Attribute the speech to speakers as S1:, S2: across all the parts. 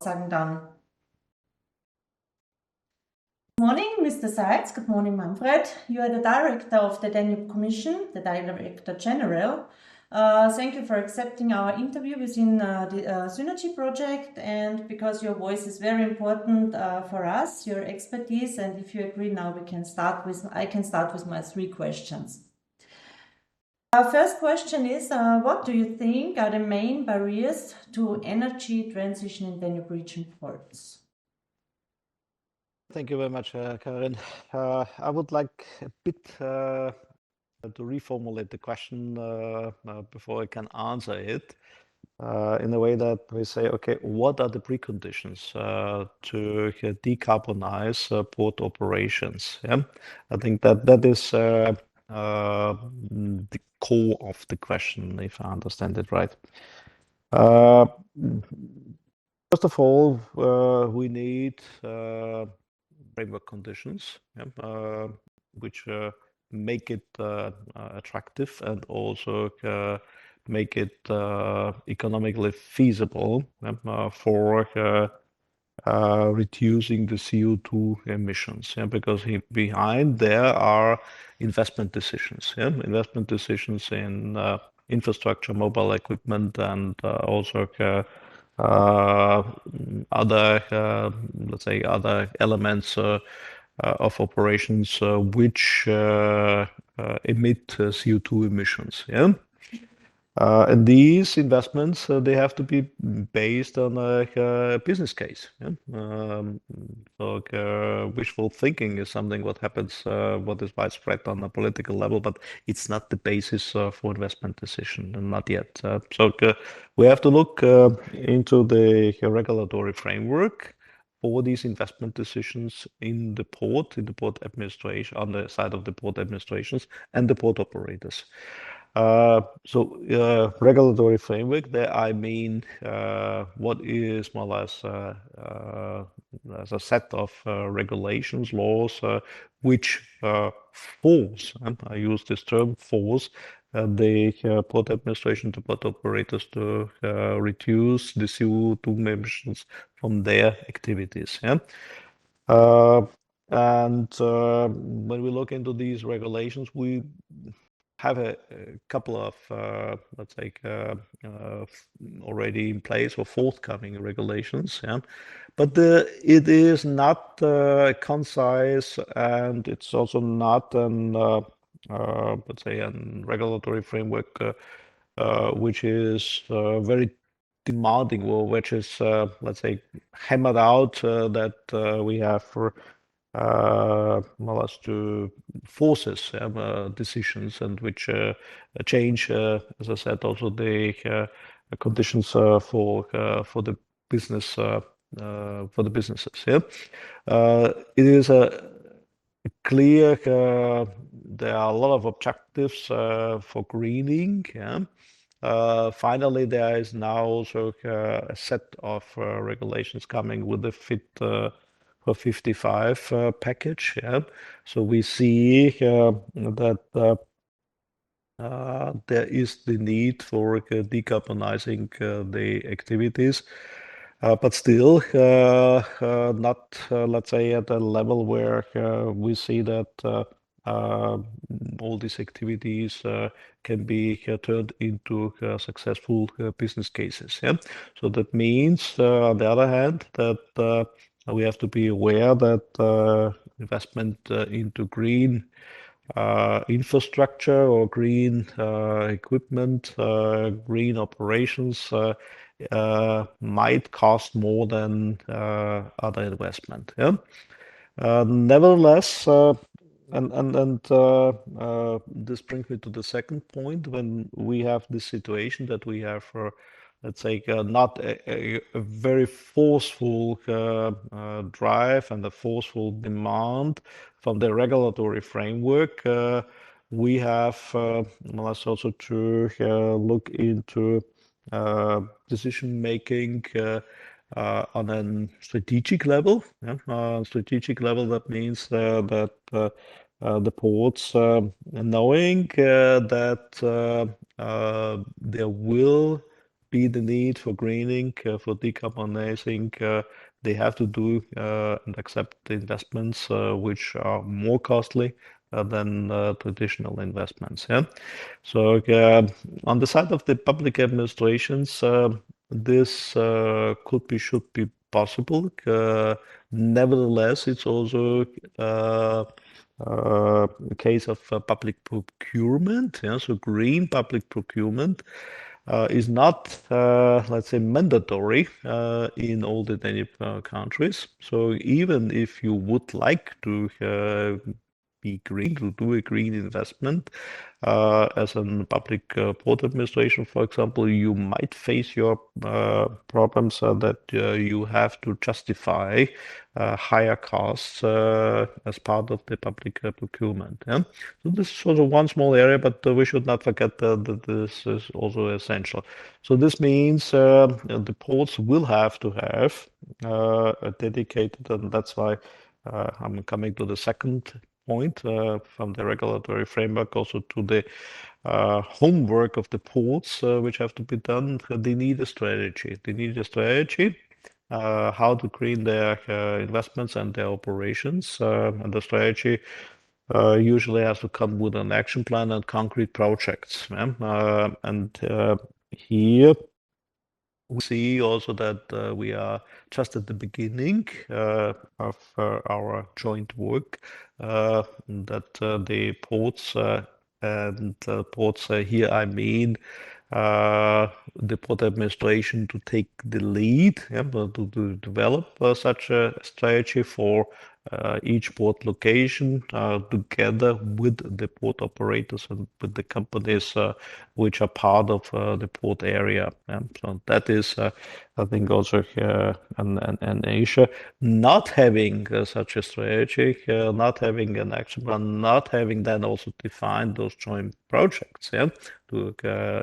S1: Sagen dann. Good morning, Mr. Seitz. Good morning, Manfred. You are the director of the Danube Commission, the Director General. Thank you for accepting our interview within the SEANERGY project, and because your voice is very important for us, your expertise, and if you agree now, I can start with my 3 questions. Our first question is, what do you think are the main barriers to energy transition in Danube region ports?
S2: Thank you very much, Karin. I would like a bit to reformulate the question before I can answer it in a way that we say, okay, what are the preconditions to decarbonize port operations? Yeah? I think that is the core of the question, if I understand it right. First of all, we need framework conditions, yeah, which make it attractive and also make it economically feasible for reducing the CO2 emissions. Yeah, because behind there are investment decisions. Yeah, investment decisions in infrastructure, mobile equipment, and also other, let's say, other elements of operations which emit CO2 emissions. Yeah. And these investments, they have to be based on a business case. Yeah? So wishful thinking is something what happens, what is widespread on a political level, but it's not the basis for investment decision, not yet. So we have to look into the regulatory framework for these investment decisions in the port administration, on the side of the port administrations and the port operators. So regulatory framework, there I mean what is more or less as a set of regulations, laws, which force, and I use this term, force the port administration, the port operators to reduce the CO2 emissions from their activities. Yeah? And when we look into these regulations, we have a couple of, let's say, already in place or forthcoming regulations. Yeah? But it is not concise, and it's also not an, let's say, a regulatory framework which is very demanding, or which is, let's say, hammered out that we have for more or less to forces decisions, and which change, as I said, also the conditions for the business for the businesses. Yeah, it is a clear. There are a lot of objectives for greening. Yeah. Finally, there is now also a set of regulations coming with the Fit for 55 package. Yeah. So we see that there is the need for decarbonizing the activities, but still not, let's say, at a level where we see that all these activities can be turned into successful business cases. Yeah? So that means, on the other hand, that we have to be aware that investment into green infrastructure or green equipment, green operations might cost more than other investment. Yeah? Nevertheless, this brings me to the second point. When we have this situation that we have, let's say, not a very forceful drive and a forceful demand from the regulatory framework, we have also to look into decision making on a strategic level. Yeah? Strategic level, that means that the ports, knowing that there will be the need for greening, for decarbonizing, they have to do and accept the investments which are more costly than traditional investments. Yeah. So on the side of the public administrations, this should be possible. Nevertheless, it's also a case of public procurement. Yeah, so green public procurement is not, let's say, mandatory in all the Danube countries. So even if you would like to be green, to do a green investment, as a public port administration, for example, you might face your problems that you have to justify higher costs as part of the public procurement. Yeah? So this is sort of one small area, but we should not forget that this is also essential. So this means the ports will have to have a dedicated, and that's why I'm coming to the second point from the regulatory framework also to the homework of the ports, which have to be done. They need a strategy. They need a strategy how to green their investments and their operations. And the strategy usually has to come with an action plan and concrete projects. Here we see also that we are just at the beginning of our joint work, that the ports and ports here, I mean, the port administration to take the lead, yeah, to develop such a strategy for each port location together with the port operators and with the companies which are part of the port area. So that is, I think, also in Asia, not having such a strategy, not having an action plan, not having then also defined those joint projects, yeah, to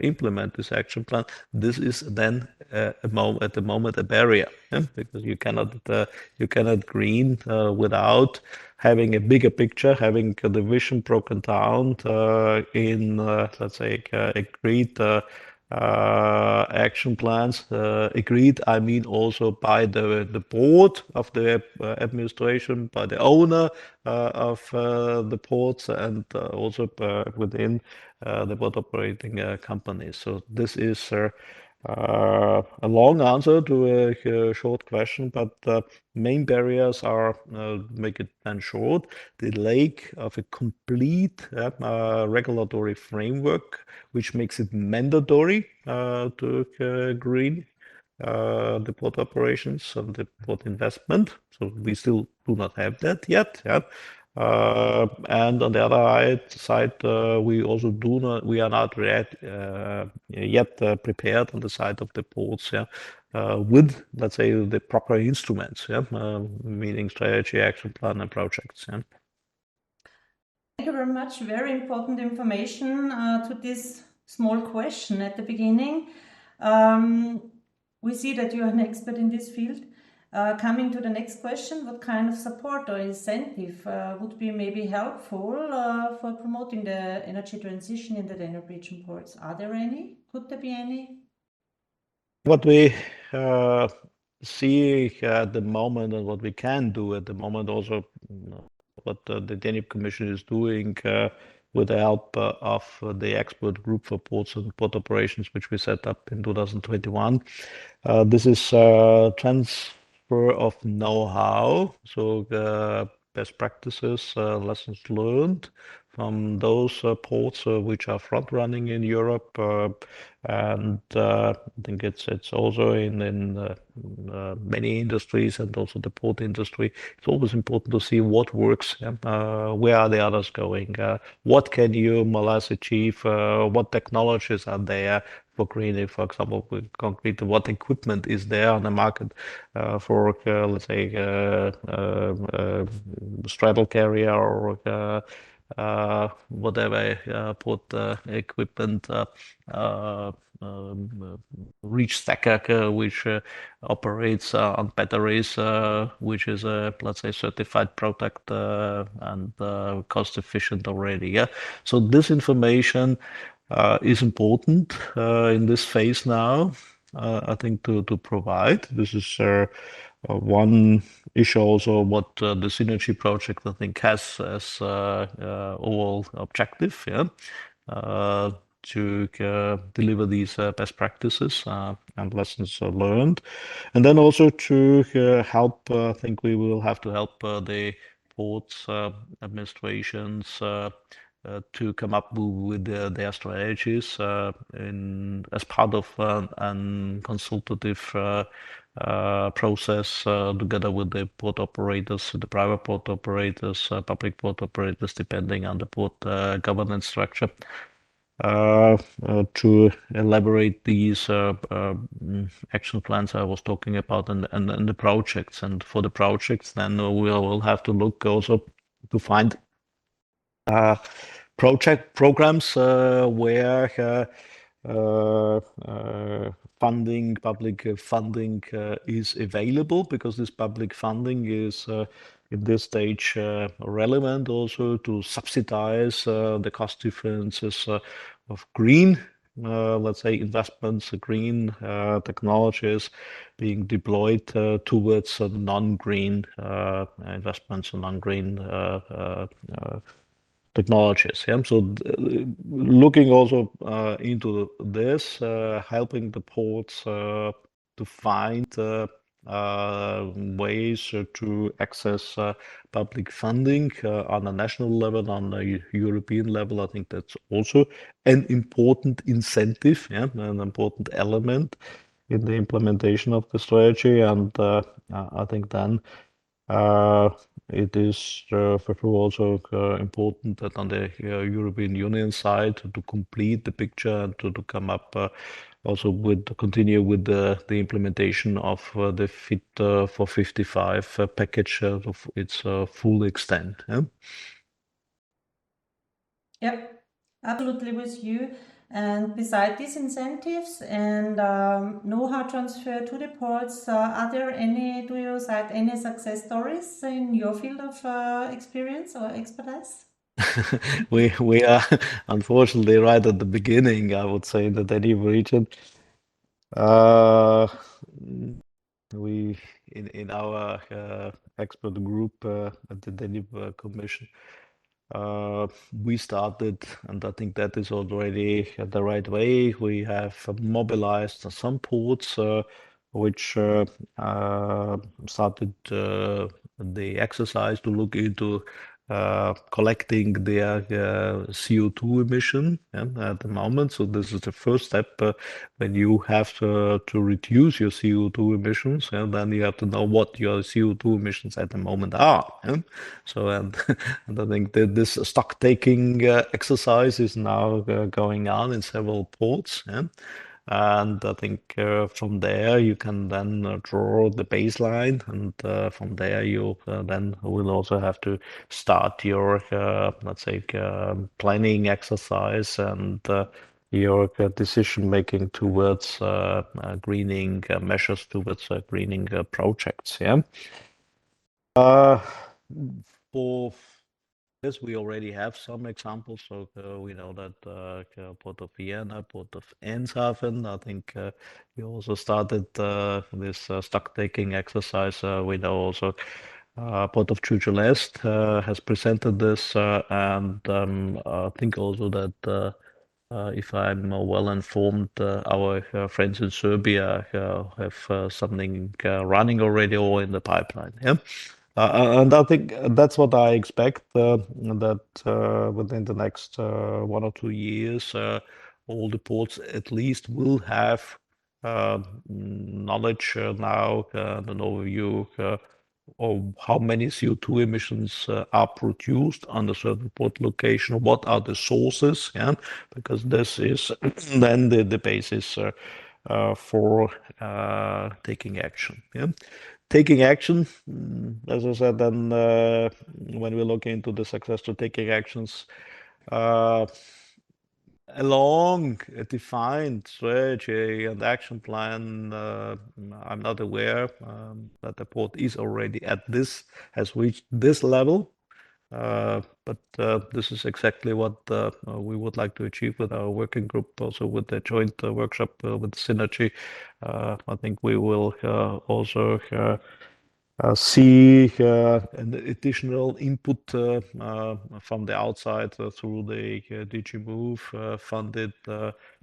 S2: implement this action plan. This is then at the moment a barrier, yeah? Because you cannot green without having a bigger picture, having the vision broken down in let's say agreed action plans. Agreed, I mean also by the board of the administration, by the owner of the ports, and also within the port operating companies. So this is a long answer to a short question, but main barriers are, make it then short, the lack of a complete regulatory framework, which makes it mandatory to green the port operations and the port investment. So we still do not have that yet. Yeah. And on the other side, we also we are not yet prepared on the side of the ports, yeah, with, let's say, the proper instruments, yeah, meaning strategy, action plan, and projects. Yeah.
S1: Thank you very much. Very important information to this small question at the beginning. We see that you are an expert in this field. Coming to the next question, what kind of support or incentive would be maybe helpful for promoting the energy transition in the Danube region ports? Are there any? Could there be any?
S2: What we see at the moment and what we can do at the moment also, what the Danube Commission is doing with the help of the expert group for ports and port operations, which we set up in 2021. This is transfer of know-how, so best practices, lessons learned from those ports which are front running in Europe, and I think it's also in many industries and also the port industry. It's always important to see what works, where are the others going, what can you more or less achieve, what technologies are there for greening, for example, with concrete, what equipment is there on the market for, let's say, straddle carrier or whatever port equipment, reach stacker, which operates on batteries, which is a, let's say, certified product and cost efficient already. Yeah. So this information is important in this phase now. I think, to provide. This is one issue also what the Synergy project, I think, has as overall objective, yeah, uh, to deliver these best practices and lessons learned. And then also to help, I think we will have to help the ports administrations to come up with their strategies as part of an consultative process together with the port operators, the private port operators, public port operators, depending on the port governance structure. To elaborate these action plans I was talking about and the projects. And for the projects, then we'll have to look also to find programs where public funding is available, because this public funding is in this stage relevant also to subsidize the cost differences of green, let's say, investments, green technologies being deployed towards non-green investments and non-green technologies. Yeah? So looking also into this, helping the ports to find ways to access public funding on a national level, on a European level. I think that's also an important incentive, yeah, an important element in the implementation of the strategy. And I think then it is for sure also important that on the European Union side to complete the picture and to come up also continue with the implementation of the Fit for 55 package of its full extent. Yeah?
S1: Yep, absolutely with you. And beside these incentives and know-how transfer to the ports, do you cite any success stories in your field of experience or expertise?
S2: We are unfortunately right at the beginning, I would say, in the Danube region. Uh, we in our expert group at the Danube Commission, we started, and I think that is already the right way. We have mobilized some ports which started the exercise to look into collecting their CO2 emission, at the moment. So this is the first step when you have to reduce your CO2 emissions, and then you have to know what your CO2 emissions at the moment are. So and I think that this stock taking exercise is now going on in several ports. And I think from there you can then draw the baseline, and from there you then will also have to start your, let's say, planning exercise and your decision making towards greening measures, towards greening projects. Yeah. For Yes, we already have some examples. So we know that Port of Vienna, Port of Eemshaven, I think we also started this stock taking exercise. We know also Port of Jujuläst has presented this, and I think also that if I'm well informed, our friends in Serbia have something running already or in the pipeline. Yeah. And I think that's what I expect, that within the next 1 or 2 years, all the ports at least will have knowledge now, and an overview of how many CO2 emissions are produced on a certain port location, what are the sources, yeah, because this is then the basis for taking action. Yeah. Taking action, as I said, then when we look into the success to taking actions, uh, along a defined strategy and action plan, I'm not aware that the port is already has reached this level. But this is exactly what we would like to achieve with our working group, also with the joint workshop with Synergy. I think we will also see an additional input from the outside through the DG Move funded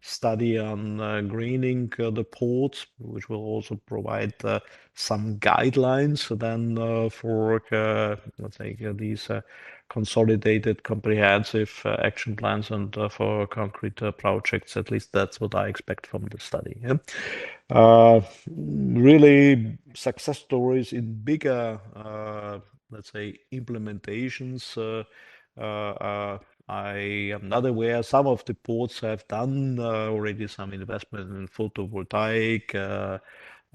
S2: study on greening the ports, which will also provide some guidelines then for, let's say, these consolidated, comprehensive action plans and for concrete projects. At least that's what I expect from the study. Yeah? Really success stories in bigger, let's say, implementations. I am not aware. Some of the ports have done already some investment in photovoltaic.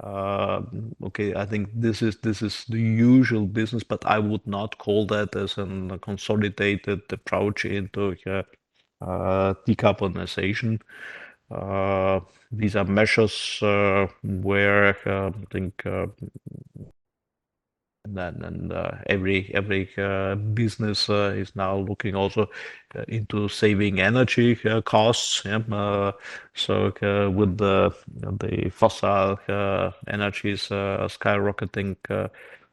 S2: Okay, I think this is the usual business, but I would not call that as a consolidated approach into decarbonization. These are measures where I think and every business is now looking also into saving energy costs. Yeah? With the fossil energies skyrocketing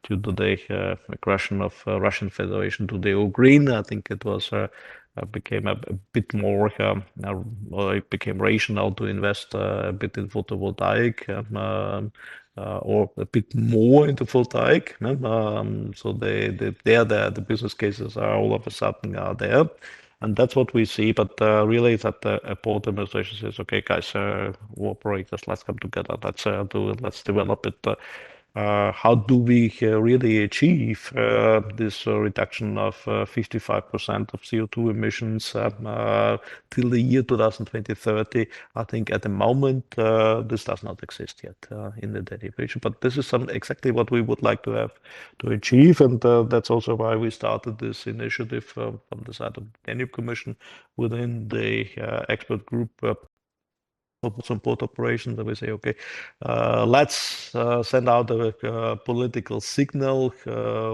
S2: due to the aggression of Russian Federation to the Ukraine, I think it was became a bit more, or it became rational to invest a bit in photovoltaic. Or a bit more into photovoltaic. So the business cases are all of a sudden are there. And that's what we see. But really, that a port administration says, okay, guys, operators, let's come together. Let's develop it. How do we really achieve this reduction of 55% of CO2 emissions till the year 2020-30? I think at the moment this does not exist yet in the Danube region, but this is exactly what we would like to have to achieve, and that's also why we started this initiative from the side of the Danube Commission within the expert group some port operations, that we say, okay, let's send out a political signal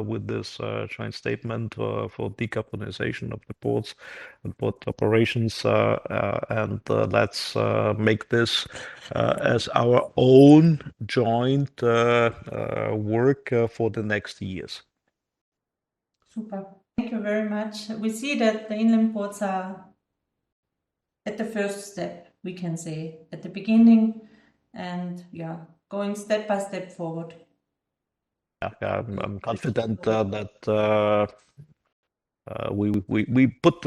S2: with this joint statement for decarbonization of the ports and port operations, and let's make this as our own joint work for the next years.
S1: Super. Thank you very much. We see that the inland ports are at the first step, we can say, at the beginning, and yeah, going step by step forward.
S2: Yeah, I'm confident that we put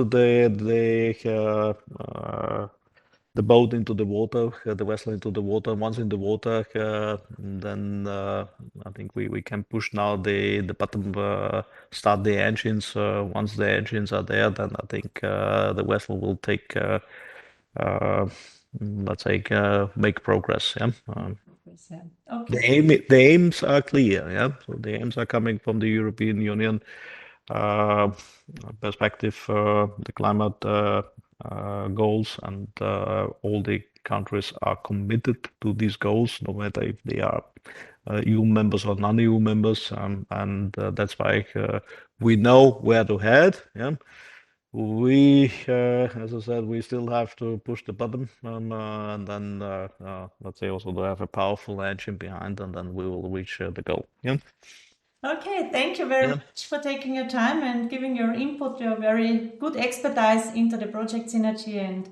S2: the boat into the water, the vessel into the water. Once in the water, then I think we can push now the button, start the engines. Once the engines are there, then I think the vessel will take, let's say, make progress. Yeah.
S1: Okay.
S2: The aims are clear. Yeah. So the aims are coming from the European Union perspective, the climate goals, and all the countries are committed to these goals, no matter if they are EU members or non-EU members, and that's why we know where to head. Yeah. We, as I said, we still have to push the button, and then let's say also to have a powerful engine behind, and then we will reach the goal. Yeah.
S1: Okay, thank you very much for taking your time and giving your input, your very good expertise into the project Synergy. And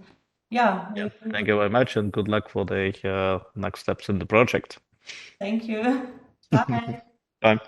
S1: yeah,
S2: thank you very much, and good luck for the next steps in the project.
S1: Thank you. Bye.
S2: Bye.